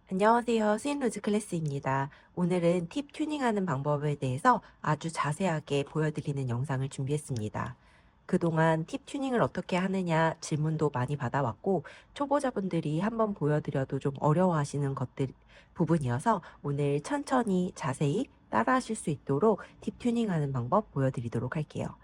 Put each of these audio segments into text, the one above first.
안녕하세요. 스윙로즈 클래스입니다. 오늘은 팁 튜닝하는 방법에 대해서 아주 자세하게 보여드리는 영상을 준비했습니다. 그동안 팁 튜닝을 어떻게 하느냐 질문도 많이 받아왔고 초보자분들이 한번 보여드려도 좀 어려워하시는 것들 부분이어서 오늘 천천히 자세히 따라하실 수 있도록 팁 튜닝하는 방법 보여드리도록 할게요.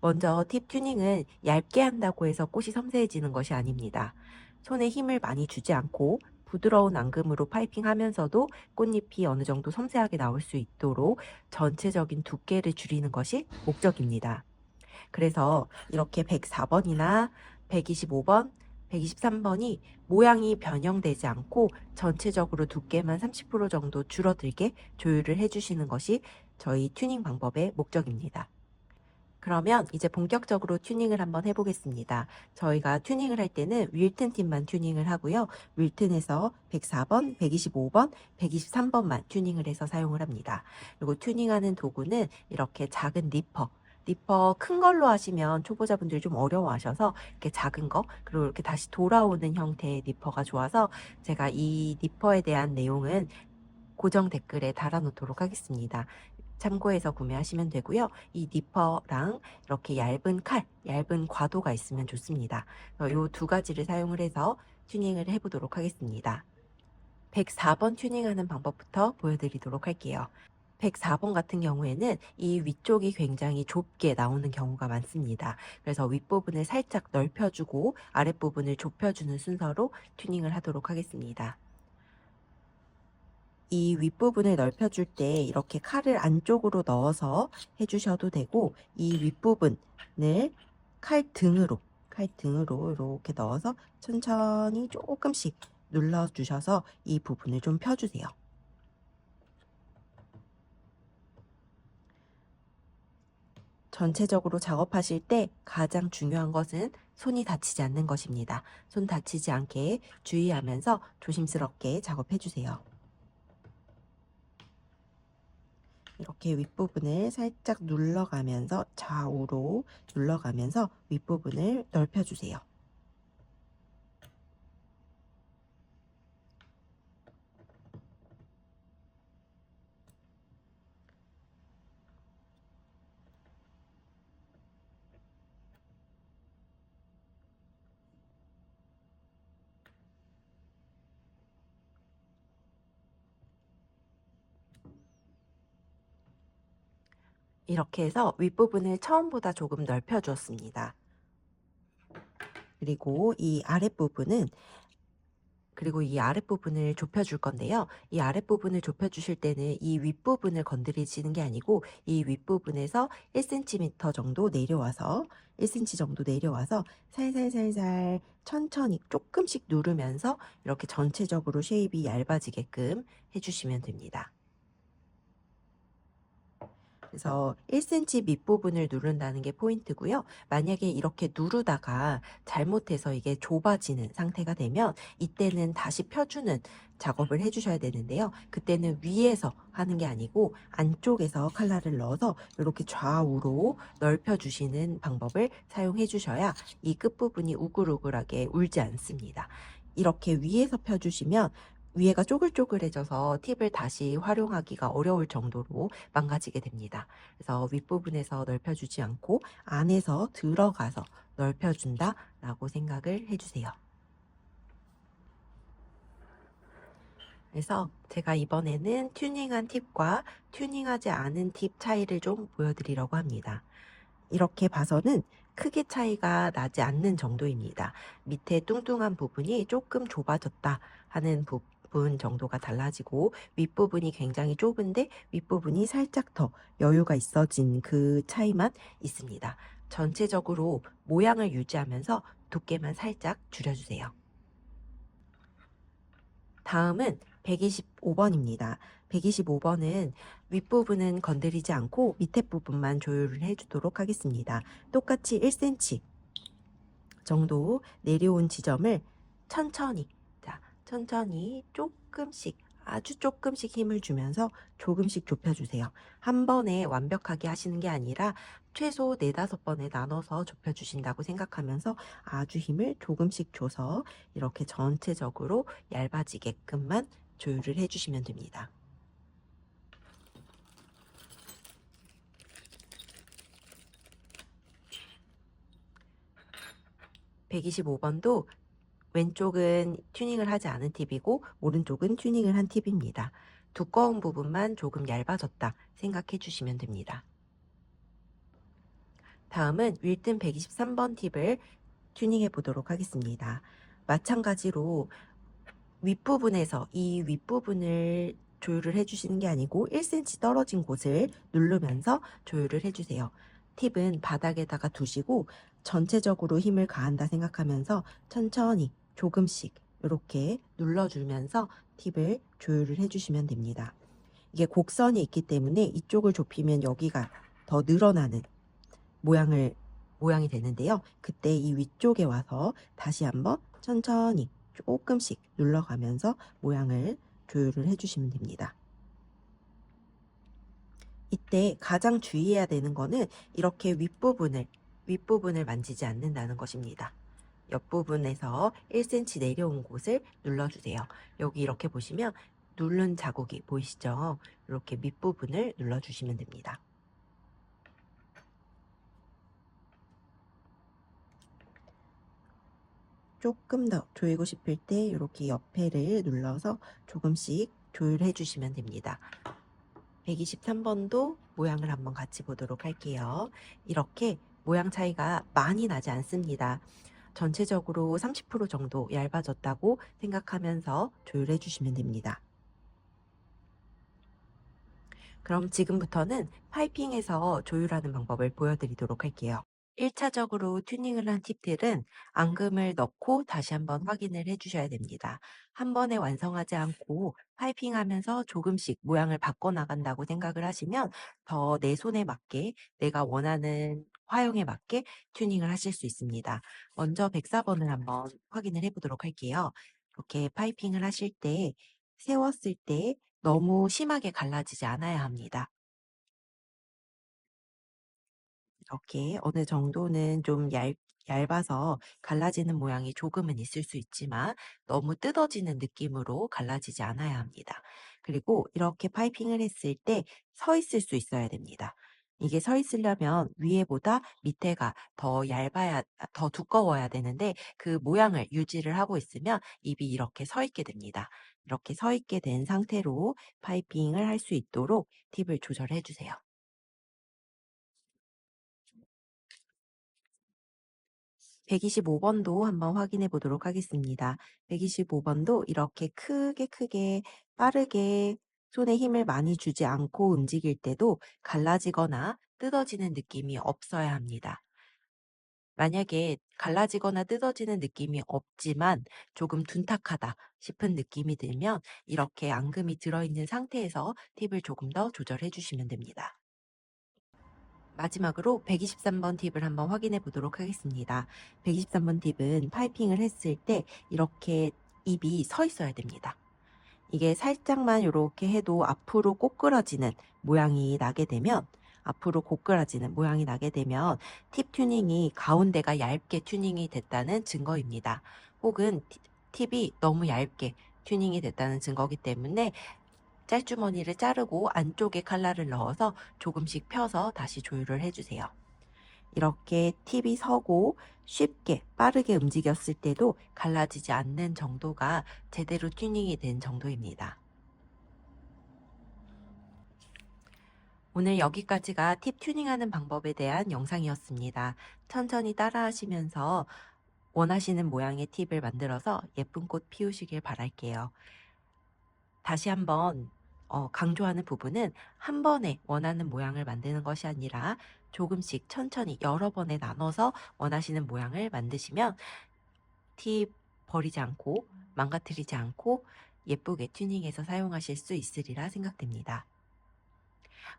먼저 팁 튜닝은 얇게 한다고 해서 꽃이 섬세해지는 것이 아닙니다. 손에 힘을 많이 주지 않고 부드러운 앙금으로 파이핑하면서도 꽃잎이 어느 정도 섬세하게 나올 수 있도록 전체적인 두께를 줄이는 것이 목적입니다. 그래서 이렇게 104번이나 125번, 123번이 모양이 변형되지 않고 전체적으로 두께만 30% 정도 줄어들게 조율을 해주시는 것이 저희 튜닝 방법의 목적입니다. 그러면 이제 본격적으로 튜닝을 한번 해보겠습니다. 저희가 튜닝을 할 때는 윌튼 팁만 튜닝을 하고요. 윌튼에서 104번, 125번, 123번만 튜닝을 해서 사용을 합니다. 그리고 튜닝하는 도구는 이렇게 작은 니퍼 큰 걸로 하시면 초보자분들이 좀 어려워하셔서 이렇게 작은 거 그리고 이렇게 다시 돌아오는 형태의 니퍼가 좋아서 제가 이 니퍼에 대한 내용은 고정 댓글에 달아놓도록 하겠습니다. 참고해서 구매하시면 되고요. 이 니퍼랑 이렇게 얇은 칼, 얇은 과도가 있으면 좋습니다. 이 두 가지를 사용을 해서 튜닝을 해보도록 하겠습니다. 104번 튜닝하는 방법부터 보여드리도록 할게요. 104번 같은 경우에는 이 위쪽이 굉장히 좁게 나오는 경우가 많습니다. 그래서 윗부분을 살짝 넓혀주고 아랫부분을 좁혀주는 순서로 튜닝을 하도록 하겠습니다. 이 윗부분을 넓혀줄 때 이렇게 칼을 안쪽으로 넣어서 해주셔도 되고 이 윗부분을 칼등으로 이렇게 넣어서 천천히 조금씩 눌러주셔서 이 부분을 좀 펴주세요. 전체적으로 작업하실 때 가장 중요한 것은 손이 다치지 않는 것입니다. 손 다치지 않게 주의하면서 조심스럽게 작업해주세요. 이렇게 윗부분을 살짝 눌러가면서 좌우로 눌러가면서 윗부분을 넓혀주세요. 이렇게 해서 윗부분을 처음보다 조금 넓혀 주었습니다. 그리고 이 아랫부분을 좁혀줄 건데요. 이 아랫부분을 좁혀주실 때는 이 윗부분을 건드리시는 게 아니고 이 윗부분에서 1cm 정도 내려와서 1cm 정도 내려와서 살살살살 천천히 조금씩 누르면서 이렇게 전체적으로 쉐입이 얇아지게끔 해주시면 됩니다. 그래서 1cm 밑부분을 누른다는 게 포인트고요. 만약에 이렇게 누르다가 잘못해서 이게 좁아지는 상태가 되면 이때는 다시 펴주는 작업을 해주셔야 되는데요. 그때는 위에서 하는 게 아니고 안쪽에서 칼날을 넣어서 이렇게 좌우로 넓혀주시는 방법을 사용해 주셔야 이 끝부분이 우글우글하게 울지 않습니다. 이렇게 위에서 펴주시면 위에가 쪼글쪼글해져서 팁을 다시 활용하기가 어려울 정도로 망가지게 됩니다. 그래서 윗부분에서 넓혀주지 않고 안에서 들어가서 넓혀준다 라고 생각을 해주세요. 그래서 제가 이번에는 튜닝한 팁과 튜닝하지 않은 팁 차이를 좀 보여드리려고 합니다. 이렇게 봐서는 크게 차이가 나지 않는 정도입니다. 밑에 뚱뚱한 부분이 조금 좁아졌다 하는 부분 정도가 달라지고 윗부분이 굉장히 좁은데 윗부분이 살짝 더 여유가 있어진 그 차이만 있습니다. 전체적으로 모양을 유지하면서 두께만 살짝 줄여주세요. 다음은 125번입니다. 125번은 윗부분은 건드리지 않고 밑에 부분만 조율을 해주도록 하겠습니다. 똑같이 1cm 정도 내려온 지점을 천천히 조금씩 아주 조금씩 힘을 주면서 조금씩 좁혀주세요. 한 번에 완벽하게 하시는 게 아니라 최소 4-5번에 나눠서 좁혀주신다고 생각하면서 아주 힘을 조금씩 줘서 이렇게 전체적으로 얇아지게끔만 조율을 해주시면 됩니다. 125번도 왼쪽은 튜닝을 하지 않은 팁이고 오른쪽은 튜닝을 한 팁입니다. 두꺼운 부분만 조금 얇아졌다 생각해 주시면 됩니다. 다음은 윌튼 123번 팁을 튜닝해 보도록 하겠습니다. 마찬가지로 윗부분에서 이 윗부분을 조율을 해주시는 게 아니고 1cm 떨어진 곳을 누르면서 조율을 해주세요. 팁은 바닥에다가 두시고 전체적으로 힘을 가한다 생각하면서 천천히 조금씩 이렇게 눌러주면서 팁을 조율을 해주시면 됩니다. 이게 곡선이 있기 때문에 이쪽을 좁히면 여기가 더 늘어나는 모양이 되는데요. 그때 이 위쪽에 와서 다시 한번 천천히 조금씩 눌러가면서 모양을 조율을 해주시면 됩니다. 이때 가장 주의해야 되는 거는 이렇게 윗부분을 만지지 않는다는 것입니다. 옆부분에서 1cm 내려온 곳을 눌러주세요. 여기 이렇게 보시면 누른 자국이 보이시죠? 이렇게 밑부분을 눌러주시면 됩니다. 조금 더 조이고 싶을 때 이렇게 옆에를 눌러서 조금씩 조율해 주시면 됩니다. 123번도 모양을 한번 같이 보도록 할게요. 이렇게 모양 차이가 많이 나지 않습니다. 전체적으로 30% 정도 얇아졌다고 생각하면서 조율해 주시면 됩니다. 그럼 지금부터는 파이핑에서 조율하는 방법을 보여드리도록 할게요. 1차적으로 튜닝을 한 팁들은 앙금을 넣고 다시 한번 확인을 해주셔야 됩니다. 한 번에 완성하지 않고 파이핑하면서 조금씩 모양을 바꿔나간다고 생각을 하시면 더 내 손에 맞게 내가 원하는 화형에 맞게 튜닝을 하실 수 있습니다. 먼저 104번을 한번 확인을 해보도록 할게요. 이렇게 파이핑을 하실 때 세웠을 때 너무 심하게 갈라지지 않아야 합니다. 이렇게 어느 정도는 좀 얇아서 갈라지는 모양이 조금은 있을 수 있지만 너무 뜯어지는 느낌으로 갈라지지 않아야 합니다. 그리고 이렇게 파이핑을 했을 때 서 있을 수 있어야 됩니다. 이게 서 있으려면 위에보다 밑에가 더 두꺼워야 되는데 그 모양을 유지를 하고 있으면 입이 이렇게 서 있게 됩니다. 이렇게 서 있게 된 상태로 파이핑을 할 수 있도록 팁을 조절해 주세요. 125번도 한번 확인해 보도록 하겠습니다. 125번도 이렇게 크게 빠르게 손에 힘을 많이 주지 않고 움직일 때도 갈라지거나 뜯어지는 느낌이 없어야 합니다. 만약에 갈라지거나 뜯어지는 느낌이 없지만 조금 둔탁하다 싶은 느낌이 들면 이렇게 앙금이 들어있는 상태에서 팁을 조금 더 조절해 주시면 됩니다. 마지막으로 123번 팁을 한번 확인해 보도록 하겠습니다. 123번 팁은 파이핑을 했을 때 이렇게 입이 서 있어야 됩니다. 이게 살짝만 이렇게 해도 앞으로 꼬꾸라지는 모양이 나게 되면 팁 튜닝이 가운데가 얇게 튜닝이 됐다는 증거입니다. 혹은 팁이 너무 얇게 튜닝이 됐다는 증거이기 때문에 짤주머니를 자르고 안쪽에 칼날을 넣어서 조금씩 펴서 다시 조율을 해주세요. 이렇게 팁이 서고 쉽게 빠르게 움직였을 때도 갈라지지 않는 정도가 제대로 튜닝이 된 정도입니다. 오늘 여기까지가 팁 튜닝하는 방법에 대한 영상이었습니다. 천천히 따라하시면서 원하시는 모양의 팁을 만들어서 예쁜 꽃 피우시길 바랄게요. 다시 한번 강조하는 부분은 한 번에 원하는 모양을 만드는 것이 아니라 조금씩 천천히 여러 번에 나눠서 원하시는 모양을 만드시면 팁 버리지 않고 망가뜨리지 않고 예쁘게 튜닝해서 사용하실 수 있으리라 생각됩니다.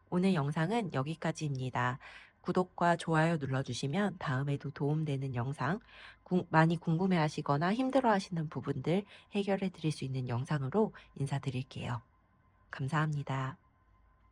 오늘 영상은 여기까지입니다. 구독과 좋아요 눌러주시면 다음에도 도움되는 영상, 많이 궁금해하시거나 힘들어하시는 부분들 해결해 드릴 수 있는 영상으로 인사드릴게요. 감사합니다.